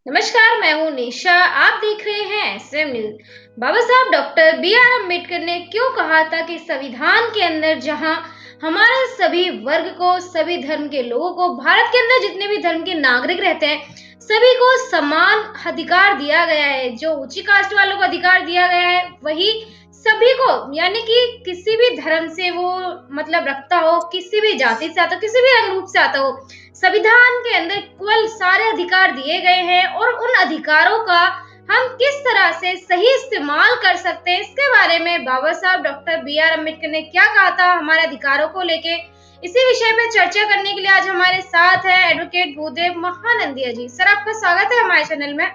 नमस्कार, मैं हूँ निशा। आप देख रहे हैं एसएम न्यूज। बाबा साहब डॉक्टर बी आर अम्बेडकर ने क्यों कहा था कि संविधान के अंदर जहाँ हमारे सभी वर्ग को, सभी धर्म के लोगों को, भारत के अंदर जितने भी धर्म के नागरिक रहते हैं, सभी को समान अधिकार दिया गया है। जो ऊंची कास्ट वालों को अधिकार दिया गया है, वही सभी को, यानी कि किसी भी धर्म से वो मतलब रखता हो, किसी भी जाति से आता हो, किसी भी अनुरूप से आता हो, संविधान के अंदर केवल सारे अधिकार दिए गए हैं और उन अधिकारों का हम किस तरह से सही इस्तेमाल कर सकते हैं, इसके बारे में बाबा साहब डॉक्टर बी आर अम्बेडकर ने क्या कहा था हमारे अधिकारों को लेके। इसी विषय पे चर्चा करने के लिए आज हमारे साथ है एडवोकेट भूदेव महानंदिया जी। सर, आपका स्वागत है हमारे चैनल में।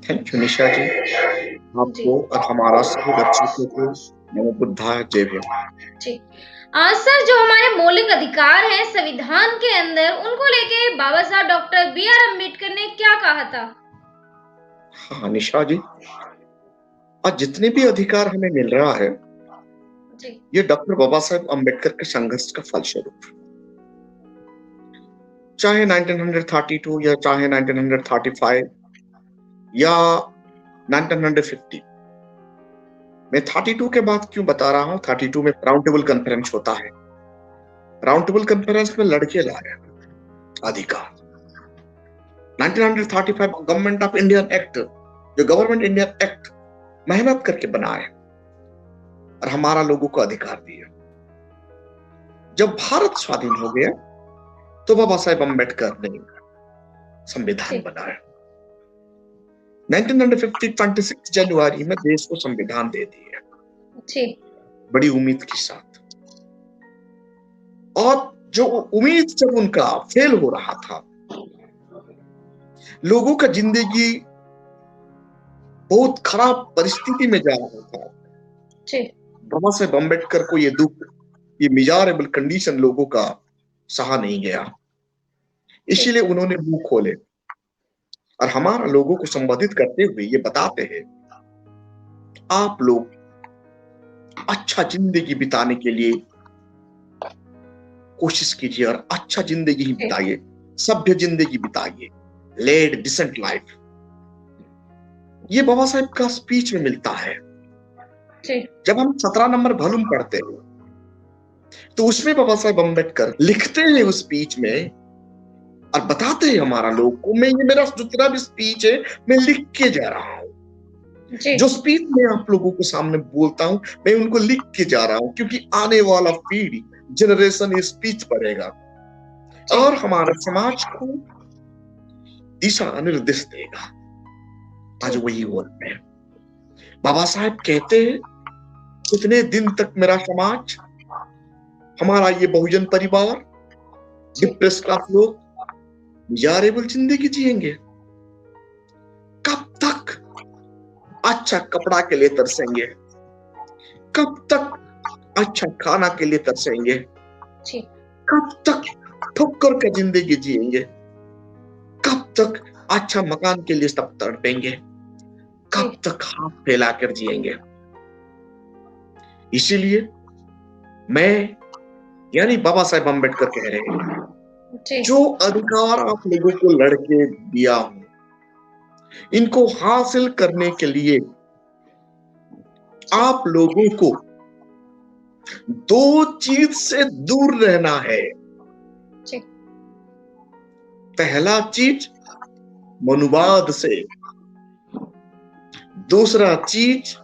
थैंक यू निशा जी। जी आपको और हमारा सभी दर्शकों को नमो बुद्धाय, जय भीम। जी सर, जो हमारे मौलिक अधिकार हैं संविधान के अंदर, उनको लेके बाबा साहब डॉक्टर बी आर अम्बेडकर ने क्या कहा था? हाँ निशा जी, आज जितने भी अधिकार हमें मिल रहा है, जी ये डॉक्टर बाबा साहेब अम्बेडकर के संघर्ष का फलस्वरूप। चाहे 1932 या चाहे 1935 या 1950। मैं 32 के बाद क्यों बता रहा हूँ? 32 में राउंड टेबल कॉन्फ्रेंस होता है। राउंड टेबल कॉन्फ्रेंस में लड़के लाए अधिकार। 1935 गवर्नमेंट ऑफ इंडियन एक्ट, जो गवर्नमेंट इंडियन एक्ट मेहनत करके बनाए और हमारा लोगों को अधिकार दिया। जब भारत स्वाधीन हो गया तो बाबा साहेब अम्बेडकर ने संविधान बनाया। 1950 26 जनवरी में देश को संविधान दे दिया, बड़ी उम्मीद के साथ। और जो उम्मीद जब उनका फेल हो रहा था, लोगों का जिंदगी बहुत खराब परिस्थिति में जा रहा था, बाबा साहेब अम्बेडकर को ये दुख, ये मिजारेबल कंडीशन लोगों का सहा नहीं गया। इसीलिए उन्होंने मुंह खोले और हमारा लोगों को संबोधित करते हुए ये बताते हैं, आप लोग अच्छा जिंदगी बिताने के लिए कोशिश कीजिए और अच्छा जिंदगी ही बिताइए, सभ्य जिंदगी बिताइए, लेड डिसेंट लाइफ। ये बाबा साहेब का स्पीच में मिलता है। जब हम 17 नंबर वॉल्यूम पढ़ते हैं तो उसमें बाबा साहेब अम्बेडकर लिखते हैं उस स्पीच में और बताते हैं हमारा लोग को, मैं ये मेरा जितना भी स्पीच है मैं लिख के जा रहा हूँ। जो स्पीच मैं आप लोगों के सामने बोलता हूँ, मैं उनको लिख के जा रहा हूँ, क्योंकि आने वाला पीढ़ी, जनरेशन ये स्पीच पढ़ेगा और हमारे समाज को दिशा निर्देश देगा। आज वही बोलते हैं। बाबा साहेब कहते हैं, कितने दिन तक मेरा समाज, हमारा ये बहुजन परिवार, डिप्रेस क्लास लोग मिजारेबल जिंदगी जिएंगे? कब तक अच्छा कपड़ा के लिए तरसेंगे? कब तक अच्छा खाना के लिए तरसेंगे? कब तक ठोकर का जिंदगी जिएंगे? कब तक अच्छा मकान के लिए सब तड़पेंगे? कब तक हाथ फैलाकर जिएंगे? इसीलिए मैं, यानी बाबा साहेब अम्बेडकर कह रहे हैं, जो अधिकार आप लोगों को लड़के दिया हूं, इनको हासिल करने के लिए आप लोगों को दो चीज से दूर रहना है। पहला चीज मनुवाद से, दूसरा चीज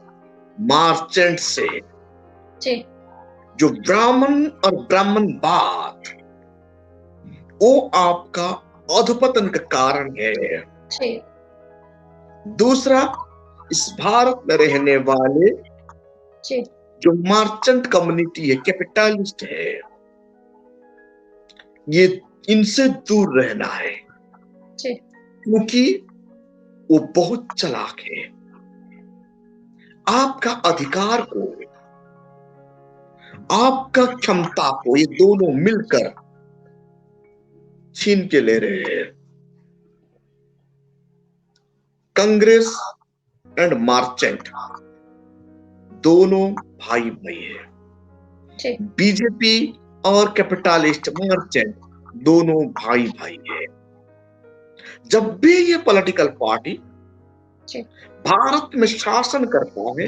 मार्चेंट से। जो ब्राह्मण और ब्राह्मणवाद, वो आपका अधपतन का कारण है। दूसरा, इस भारत में रहने वाले जो मार्चेंट कम्युनिटी है, कैपिटलिस्ट है, ये इनसे दूर रहना है, क्योंकि वो बहुत चालाक है। आपका अधिकार को, आपका क्षमता को ये दोनों मिलकर छीन के ले रहे हैं। कांग्रेस एंड मार्चेंट दोनों भाई भाई है। बीजेपी और कैपिटलिस्ट मार्चेंट दोनों भाई भाई है। जब भी ये पॉलिटिकल पार्टी भारत में शासन करता है,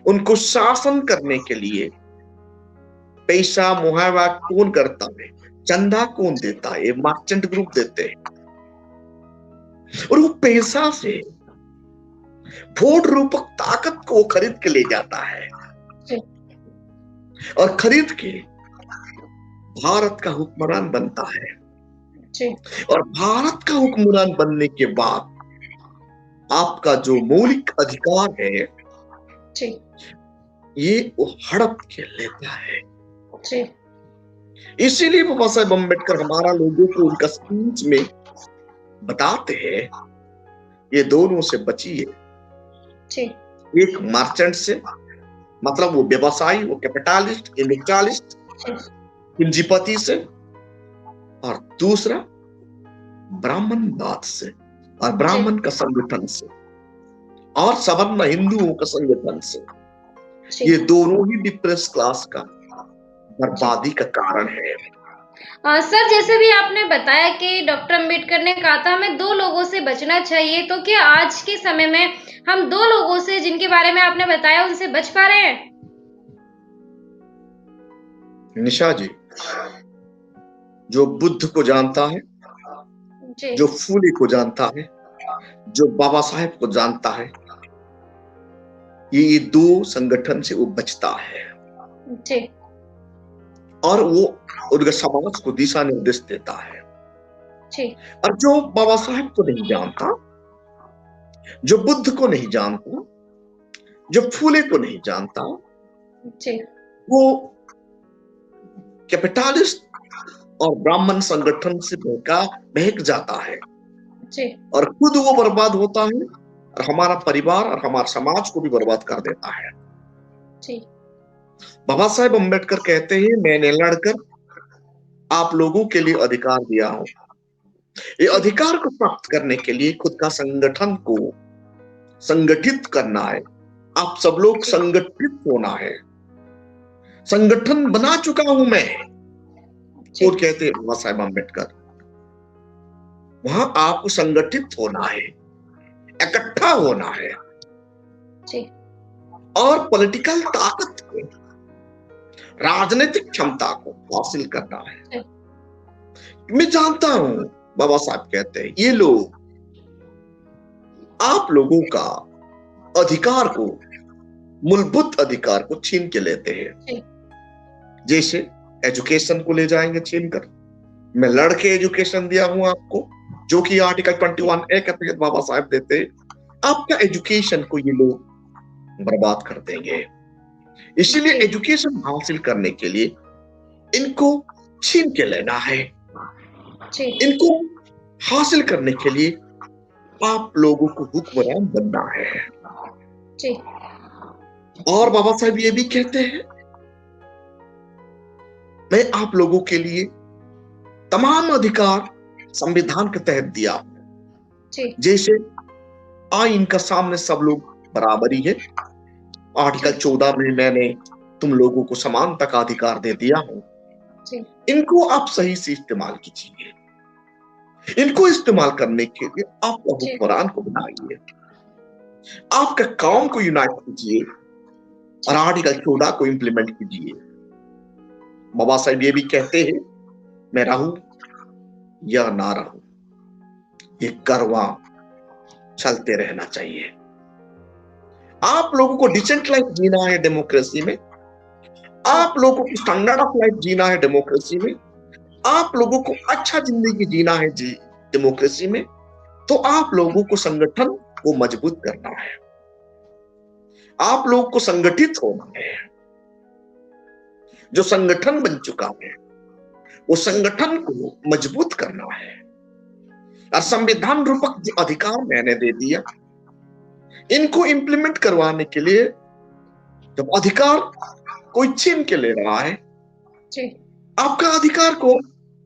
उनको शासन करने के लिए पैसा मुहैया कौन करता है, चंदा कौन देता है? मर्चेंट ग्रुप देते हैं। और वो पैसा से वोट रूपक ताकत को खरीद के ले जाता है और खरीद के भारत का हुक्मरान बनता है। और भारत का हुक्मरान बनने के बाद आपका जो मौलिक अधिकार है ये वो हड़प के लेता है। इसीलिए बाबा साहेब अम्बेडकर हमारा लोगों को उनका स्पीच में बताते हैं, ये दोनों से बचिए। एक मर्चेंट से, मतलब वो व्यवसायी, वो कैपिटलिस्ट, इंडस्ट्रियलिस्ट, पूंजीपति से, और दूसरा ब्राह्मणवाद से और ब्राह्मण का संगठन से और सवर्ण हिंदुओं का संगठन से। ये दोनों ही डिप्रेस क्लास का बर्बादी का कारण है। सर, जैसे भी आपने बताया कि डॉक्टर अंबेडकर ने कहा था हमें दो लोगों से बचना चाहिए, तो क्या आज के समय में हम दो लोगों से जिनके बारे में आपने बताया उनसे बच पा रहे हैं? निशा जी, जो बुद्ध को जानता है, जो फूले को जानता है, जो बाबा साहेब को जानता है, ये दो संगठन से वो बचता है और वो उनके समाज को दिशा निर्देश देता है। और जो बाबा साहेब को नहीं जानता, जो बुद्ध को नहीं जानता, जो फूले को नहीं जानता, वो कैपिटलिस्ट और ब्राह्मण संगठन से बहक जाता है और खुद वो बर्बाद होता है और हमारा परिवार और हमारे समाज को भी बर्बाद कर देता है। बाबा साहेब अम्बेडकर कहते हैं, मैंने लड़कर आप लोगों के लिए अधिकार दिया हूं। ये अधिकार को प्राप्त करने के लिए खुद का संगठन को संगठित करना है। आप सब लोग संगठित होना है। संगठन बना चुका हूं मैं, और कहते हैं बाबा साहेब अम्बेडकर। वहां आपको संगठित होना है, इकट्ठा होना है और पॉलिटिकल ताकत को, राजनीतिक क्षमता को हासिल करना है। मैं जानता हूं, बाबा साहब कहते हैं, ये लोग आप लोगों का अधिकार को, मूलभूत अधिकार को छीन के लेते हैं। जैसे एजुकेशन को ले जाएंगे छीन कर। मैं लड़के एजुकेशन दिया हूं आपको, जो कि आर्टिकल 21A के तहत बाबा साहब देते हैं। आपका एजुकेशन को ये लोग बर्बाद कर देंगे। इसीलिए एजुकेशन हासिल करने के लिए इनको छीन के लेना है। इनको हासिल करने के लिए आप लोगों को हुक्मरान बनना है। और बाबा साहब ये भी कहते हैं, मैं आप लोगों के लिए तमाम अधिकार संविधान के तहत दिया। जैसे आइन का सामने सब लोग बराबरी है। आर्टिकल 14 में मैंने तुम लोगों को समानता का अधिकार दे दिया हूं। इनको आप सही से इस्तेमाल कीजिए। इनको इस्तेमाल करने के लिए आप हुक्मरान को बनाइए, आपका काम को यूनाइट कीजिए और आर्टिकल 14 को इंप्लीमेंट कीजिए। बाबा साहब ये भी कहते हैं, मैं रहूं या ना रहूं, ये करवा चलते रहना चाहिए। आप लोगों को डिसेंट लाइफ जीना है डेमोक्रेसी में, आप लोगों को स्टैंडर्ड ऑफ लाइफ जीना है डेमोक्रेसी में, आप लोगों को अच्छा जिंदगी जीना है डेमोक्रेसी में, तो आप लोगों को संगठन को मजबूत करना है। आप लोगों को संगठित होना है। जो संगठन बन चुका है वो संगठन को मजबूत करना है। और संविधान रूपक जो अधिकार मैंने दे दिया, इनको इंप्लीमेंट करवाने के लिए जब अधिकार कोई छीन के ले रहा है, आपका अधिकार को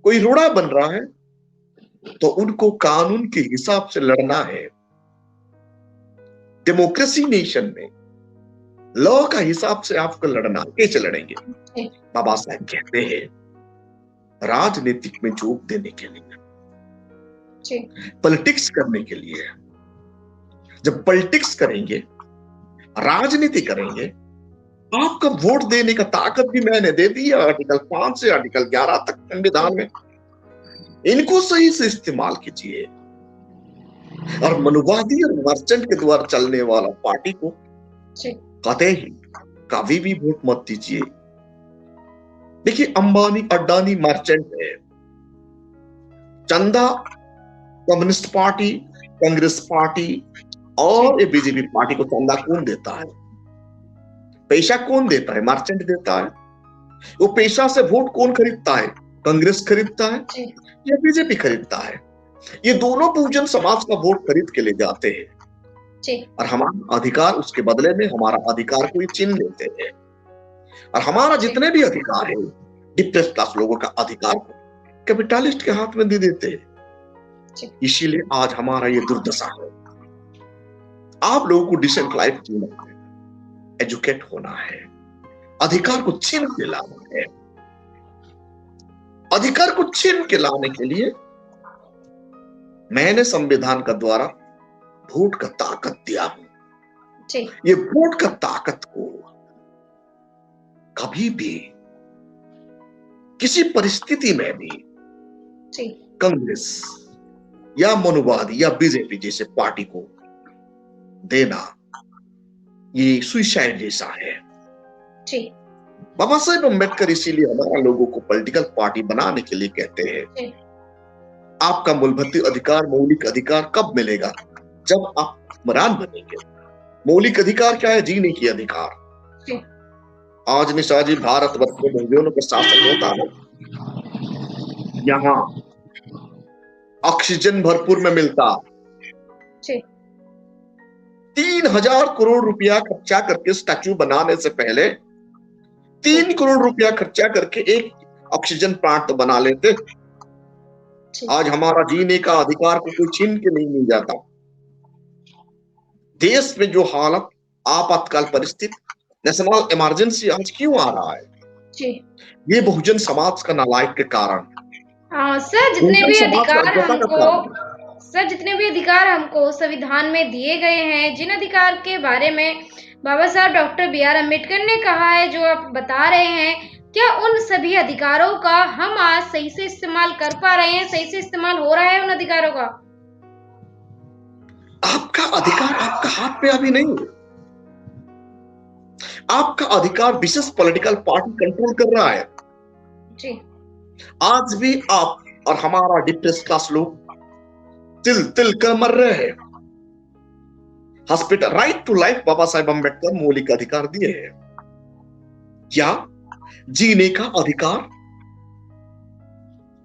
कोई रोड़ा बन रहा है, तो उनको कानून के हिसाब से लड़ना है। डेमोक्रेसी नेशन में लॉ का हिसाब से आपको लड़ना। कैसे लड़ेंगे? बाबा साहब कहते हैं, राजनीतिक में जोक देने के लिए पॉलिटिक्स करने के लिए। जब पॉलिटिक्स करेंगे, राजनीति करेंगे, आपका वोट देने का ताकत भी मैंने दे दी है आर्टिकल 5 से आर्टिकल 11 तक संविधान में। इनको सही से इस्तेमाल कीजिए। और मनुवादी और मर्चेंट के द्वारा चलने वाला पार्टी को कतई कभी भी वोट मत दीजिए। देखिए, अंबानी अडानी मर्चेंट है, चंदा कम्युनिस्ट पार्टी, कांग्रेस पार्टी और ये बीजेपी पार्टी को चंदा कौन देता है? पैसा कौन देता है? मर्चेंट देता है। वो पैसा से वोट कौन खरीदता है? कांग्रेस खरीदता है या बीजेपी खरीदता है? ये दोनों बहुजन समाज का वोट खरीद के ले जाते हैं और हमारा अधिकार उसके बदले में हमारा अधिकार को ये छीन लेते हैं। और हमारा जितने भी अधिकार है, डिप्रेस्ड क्लास लोगों का अधिकार को कैपिटलिस्ट के हाथ में दे देते हैं। इसीलिए आज हमारा ये दुर्दशा है। आप लोगों को डिसेंट लाइफ जीना है, एजुकेट होना है, अधिकार को छीन के लाना है। अधिकार को छीन के लाने के लिए मैंने संविधान का द्वारा वोट का ताकत दिया हूं। ये वोट का ताकत को कभी भी किसी परिस्थिति में भी कांग्रेस या मनुवादी या बीजेपी जैसे पार्टी को देना ये सुसाइड जैसा है। बाबा साहेब अम्बेडकर इसीलिए हमारा लोगों को पॉलिटिकल पार्टी बनाने के लिए कहते हैं। आपका मूलभूत अधिकार, मौलिक अधिकार कब मिलेगा? जब आप हुक्मरान बनेंगे। मौलिक अधिकार क्या है? जीने की अधिकार। आज निशा जी, भारतवर्ष में बहुजनों का शासन होता है, यहाँ ऑक्सीजन भरपूर में मिलता। 3000 करोड़ रुपया खर्चा करके स्टैच्यू बनाने से पहले 3 करोड़ रुपया खर्चा करके एक ऑक्सीजन प्लांट बना लेते। आज हमारा जीने का अधिकार को कोई छीन के नहीं मिल जाता। देश में जो हालत, आपातकाल परिस्थिति, नेशनल इमरजेंसी आज क्यों आ रहा है? ये बहुजन समाज का नालायक के कारण। सर, जितने भी अधिकार हमको संविधान में दिए गए हैं, जिन अधिकार के बारे में बाबा साहब डॉक्टर बी.आर. अम्बेडकर ने कहा है, जो आप बता रहे हैं, क्या उन सभी अधिकारों का हम आज सही से इस्तेमाल कर पा रहे हैं? सही से इस्तेमाल हो रहा है उन अधिकारों का? आपका अधिकार आपका हाथ पे अभी नहीं है। आपका अधिकार विशेष पॉलिटिकल पार्टी कंट्रोल कर रहा है। आज भी आप और हमारा डिप्रेस्ड क्लास लोग तिल तिल कर मर रहे हैं। Hospital, right to life Baba Saheb Ambedkar मौलिक अधिकार दिए हैं। या जीने का अधिकार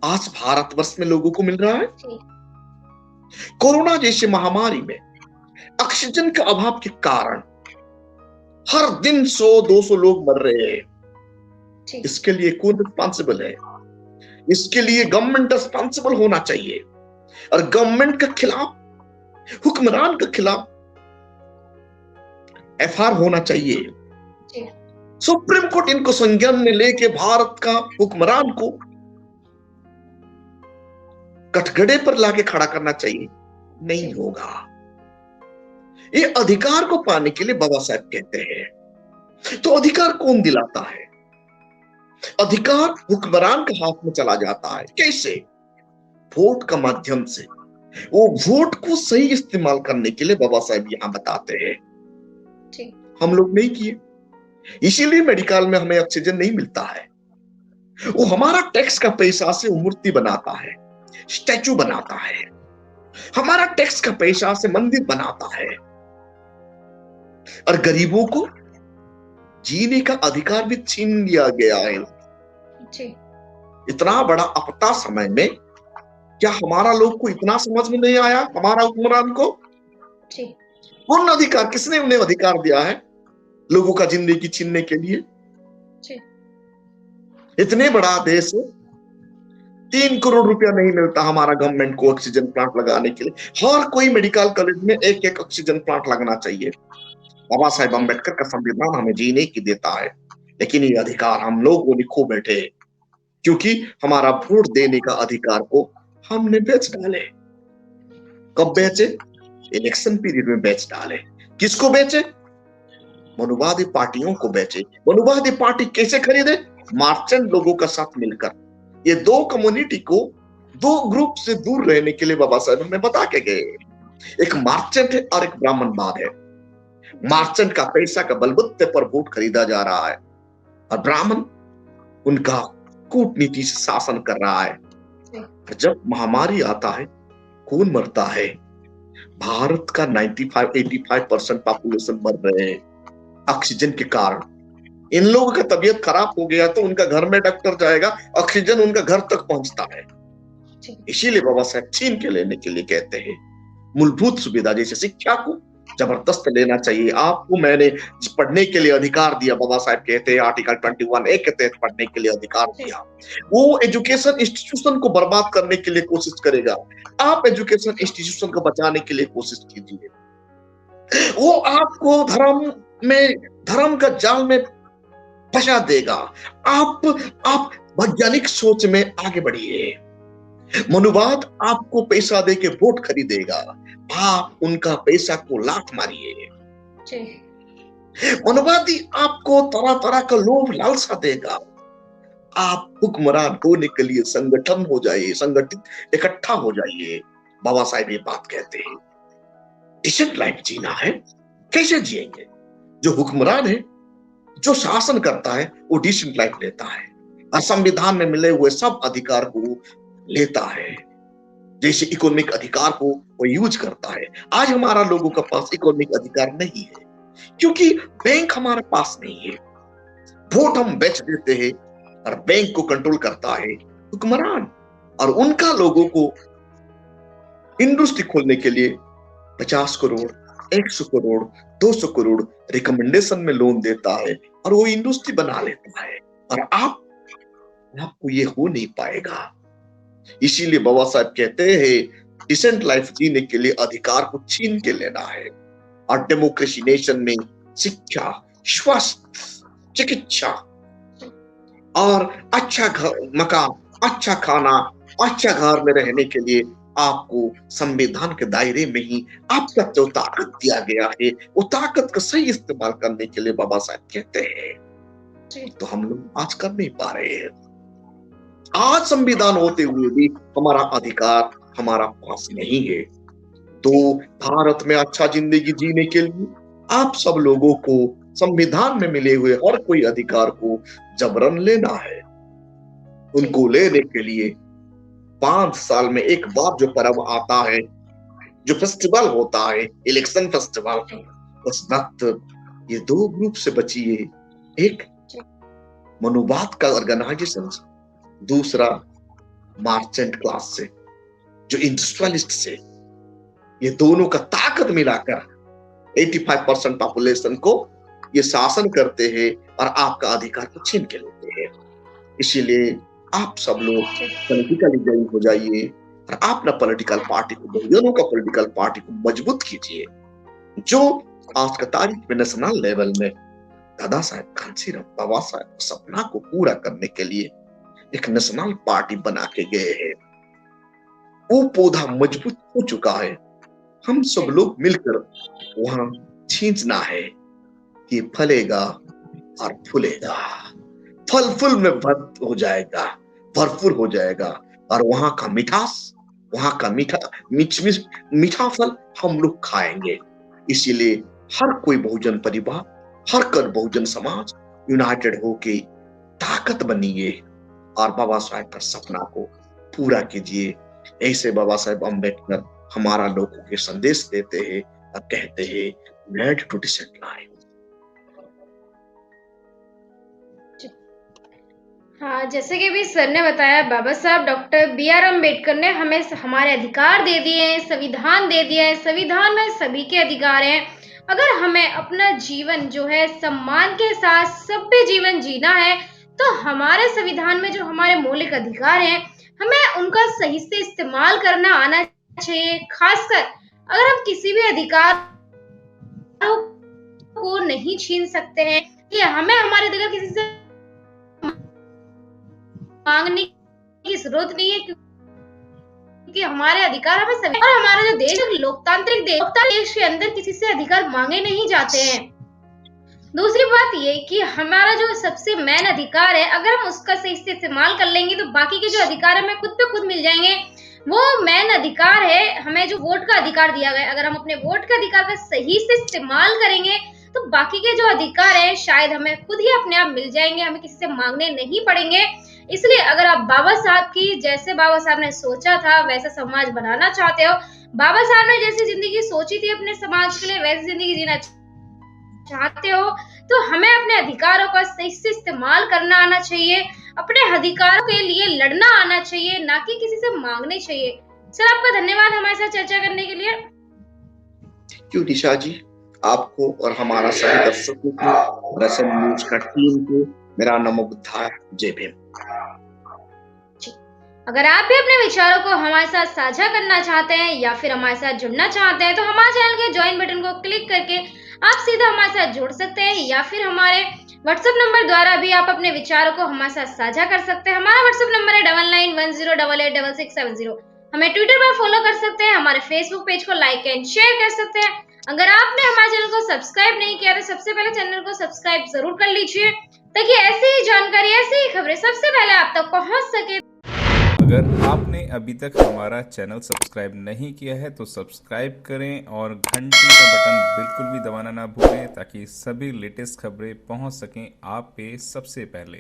आज भारतवर्ष में लोगों को मिल रहा है। कोरोना जैसी महामारी में ऑक्सीजन के अभाव के कारण हर दिन 100-200 लोग मर रहे हैं। इसके लिए कौन रिस्पॉन्सिबल है? इसके लिए गवर्नमेंट रिस्पॉन्सिबल होना चाहिए और गवर्नमेंट के खिलाफ, हुक्मरान के खिलाफ एफआईआर होना चाहिए। सुप्रीम कोर्ट इनको संज्ञान में लेके भारत का हुक्मरान को कटघरे पर लाके खड़ा करना चाहिए। नहीं होगा। ये अधिकार को पाने के लिए बाबा साहब कहते हैं। तो अधिकार कौन दिलाता है? अधिकार हुक्मरान के हाथ में चला जाता है। कैसे? वोट का माध्यम से। वो वोट को सही इस्तेमाल करने के लिए बाबा साहब यहां बताते हैं। हम लोग नहीं किए, इसीलिए मेडिकल में हमें ऑक्सीजन नहीं मिलता है। वो हमारा टैक्स का पैसा से मूर्ति बनाता है, स्टैचू बनाता है, हमारा टैक्स का पैसा से मंदिर बनाता है और गरीबों को जीने का अधिकार भी छीन लिया गया है। इतना बड़ा आपदा समय में क्या हमारा लोग को इतना समझ में नहीं आया? हमारा हुक्मरान को कौन अधिकार, किसने उन्हें अधिकार दिया है लोगों का जिंदगी छीनने के लिए? इतने बड़ा देश, 3 करोड़ रुपया नहीं मिलता हमारा गवर्नमेंट को ऑक्सीजन प्लांट लगाने के लिए। हर कोई मेडिकल कॉलेज में एक ऑक्सीजन प्लांट लगना चाहिए। बाबा साहेब अम्बेडकर का संविधान हमें जीने की देता है, लेकिन ये अधिकार हम लोगों ने खो बैठे क्योंकि हमारा वोट देने का अधिकार को हमने बेच डाले। कब बेचे? इलेक्शन पीरियड में बेच डाले। किसको बेचे? मनुवादी पार्टियों को बेचे। मनुवादी पार्टी कैसे खरीदे? मार्चेंट लोगों का साथ मिलकर। ये दो कम्युनिटी को दो ग्रुप से दूर रहने के लिए बाबा साहब हमें बता के गए। एक मार्चेंट है और एक ब्राह्मणवाद है। मार्चेंट का पैसा का बलबूते पर वोट खरीदा जा रहा है और ब्राह्मण उनका कूटनीति से शासन कर रहा है। जब महामारी आता है, कौन मरता है? भारत का 85% पॉपुलेशन मर रहे हैं ऑक्सीजन के कारण। इन लोगों का तबीयत खराब हो गया तो उनका घर में डॉक्टर जाएगा, ऑक्सीजन उनका घर तक पहुंचता है। इसीलिए बाबा साहब छीन के लेने के लिए कहते हैं मूलभूत सुविधा जैसे शिक्षा को जबरदस्त लेना चाहिए। आपको मैंने पढ़ने के लिए अधिकार दिया, बाबा साहब कहते हैं आर्टिकल 21A के तहत पढ़ने के लिए अधिकार दिया। वो एजुकेशन इंस्टीट्यूशन को बर्बाद करने के लिए कोशिश करेगा, आप एजुकेशन इंस्टीट्यूशन को बचाने के लिए कोशिश कीजिए। वो आपको धर्म का जाल में फंसा देगा। आप वैज्ञानिक सोच में आगे बढ़िए। मनुवाद आपको पैसा दे के वोट खरीदेगा, आप उनका पैसा को लात मारिए। मनुवादी आपको तरह तरह का लोभ लालसा देगा, आप हुक्मरान होने के लिए संगठन हो जाइए, संगठित इकट्ठा हो जाइए। बाबा साहब ये बात कहते हैं डिसेंट लाइफ जीना है। कैसे जिएंगे? जो हुक्मरान है, जो शासन करता है, वो डिसेंट लाइफ लेता है और संविधान में मिले हुए सब अधिकार को लेता है। जैसे इकोनॉमिक अधिकार को वो यूज करता है। आज हमारा लोगों का पास इकोनॉमिक अधिकार नहीं है क्योंकि बैंक हमारे पास नहीं है। वोट हम बेच देते हैं और बैंक को कंट्रोल करता है हुक्मरान, और उनका लोगों को इंडस्ट्री खोलने के लिए 50 करोड़, 100 करोड़, 200 करोड़ रिकमेंडेशन में लोन देता है और वो इंडस्ट्री बना लेता है। और आपको ये हो नहीं पाएगा। इसीलिए बाबा साहब कहते हैं डिसेंट लाइफ जीने के लिए अधिकार को छीन के लेना है। और डेमोक्रेसी नेशन में शिक्षा, स्वास्थ्य, चिकित्सा और अच्छा मकान, अच्छा खाना, अच्छा घर में रहने के लिए आपको संविधान के दायरे में ही आपका जो ताकत दिया गया है, वो ताकत का सही इस्तेमाल करने के लिए बाबा साहब कहते हैं। तो हम लोग आज कर नहीं पा रहे हैं। आज संविधान होते हुए भी हमारा अधिकार हमारा पास नहीं है। तो भारत में अच्छा जिंदगी जीने के लिए आप सब लोगों को संविधान में मिले हुए हर कोई अधिकार को जबरन लेना है। उनको लेने के लिए 5 साल में एक बार जो पर्व आता है, जो फेस्टिवल होता है, इलेक्शन फेस्टिवल, उस वक्त ये दो ग्रुप से बचिए। एक मनुवाद का ऑर्गेनाइजेशन, दूसरा मार्चेंट क्लास से, जो इंडस्ट्रियलिस्ट से। ये दोनों का ताकत मिलाकर 85% पॉपुलेशन को ये शासन करते हैं और आपका अधिकार को छीन के लेते हैं। इसीलिए आप सब लोग पॉलिटिकली जॉइन हो जाइए और आप ना पॉलिटिकल पार्टी को, बहुजनों का पॉलिटिकल पार्टी को मजबूत कीजिए, जो आज का तारीख में नेशनल लेवल में दादा साहब कांशीराम बाबा साहब सपना को पूरा करने के लिए एक नेशनल पार्टी बना के गए हैं। वो पौधा मजबूत हो चुका है। हम सब लोग मिलकर वहां छींचना है कि फलेगा और फूलेगा, फल फूल में भर हो जाएगा, भरपूर हो जाएगा। और वहां का मिठास, वहां का मीठा फल हम लोग खाएंगे। इसीलिए हर कोई बहुजन परिवार, हर कर बहुजन समाज यूनाइटेड होके ताकत बनिए और बाबा साहब का सपना को पूरा कीजिए। ऐसे बाबा साहब अम्बेडकर हमारा लोगों के संदेश देते हैं और कहते हैं लेड टू डिसेंट लाइफ। हाँ, जैसे कि भी सर ने बताया, बाबा साहब डॉक्टर बी.आर. अम्बेडकर ने हमें हमारे अधिकार दे दिए हैं, संविधान दे दिया है। संविधान में सभी के अधिकार हैं। अगर हमें अपना जीवन जो है सम्मान के साथ सभ्य जीवन जीना है, तो हमारे संविधान में जो हमारे मौलिक अधिकार हैं, हमें उनका सही से इस्तेमाल करना आना चाहिए। खासकर अगर हम किसी भी अधिकार को नहीं छीन सकते हैं, कि हमें हमारे अधिकार किसी से मांगने की जरूरत नहीं है, कि हमारे अधिकार हमें सभी और हमारा जो देश लोकतांत्रिक देश के अंदर किसी से अधिकार मांगे नहीं जाते हैं। दूसरी बात ये कि हमारा जो सबसे मेन अधिकार है, अगर हम उसका सही से इस्तेमाल कर लेंगे तो बाकी के जो अधिकार है हमें खुद पे खुद मिल जाएंगे। वो मेन अधिकार है, हमें जो वोट का अधिकार दिया गया है, अगर हम अपने वोट के अधिकार का सही से इस्तेमाल करेंगे तो बाकी के जो अधिकार है शायद हमें खुद ही अपने आप मिल जाएंगे, हमें किसी से मांगने नहीं पड़ेंगे। इसलिए अगर आप बाबा साहब की जैसे बाबा साहब ने सोचा था वैसा समाज बनाना चाहते हो, बाबा साहब ने जैसी जिंदगी सोची थी अपने समाज के लिए वैसी जिंदगी जीना चाहते हो, तो हमें अपने अधिकारों का सही से इस्तेमाल करना आना चाहिए, अपने अधिकारों के लिए लड़ना आना चाहिए, ना कि किसी से मांगने चाहिए। सर आपका धन्यवाद हमारे साथ चर्चा करने के लिए। क्यों निशा जी, आपको और हमारा सभी दर्शकों को, रसम न्यूज का टीम को मेरा नमो बुद्धाय, जय भीम। अगर आप भी अपने विचारों को हमारे साथ साझा करना चाहते हैं या फिर हमारे साथ जुड़ना चाहते हैं तो हमारे चैनल के ज्वाइन बटन को क्लिक करके आप सीधा हमारे साथ जुड़ सकते हैं, या फिर हमारे व्हाट्सएप नंबर द्वारा भी आप अपने विचारों को हमारे साथ साझा कर सकते हैं। हमारा व्हाट्सएप नंबर है 9910886670। हमें ट्विटर पर फॉलो कर सकते हैं, हमारे फेसबुक पेज को लाइक एंड शेयर कर सकते हैं। अगर आपने हमारे चैनल को सब्सक्राइब नहीं किया तो सबसे पहले चैनल को सब्सक्राइब जरूर कर लीजिए, ताकि ऐसी ही जानकारी, ऐसी ही खबरें सबसे पहले आप तक पहुंच सके। अगर आपने अभी तक हमारा चैनल सब्सक्राइब नहीं किया है तो सब्सक्राइब करें और घंटी का बटन बिल्कुल भी दबाना ना भूलें, ताकि सभी लेटेस्ट खबरें पहुंच सकें आप पे सबसे पहले।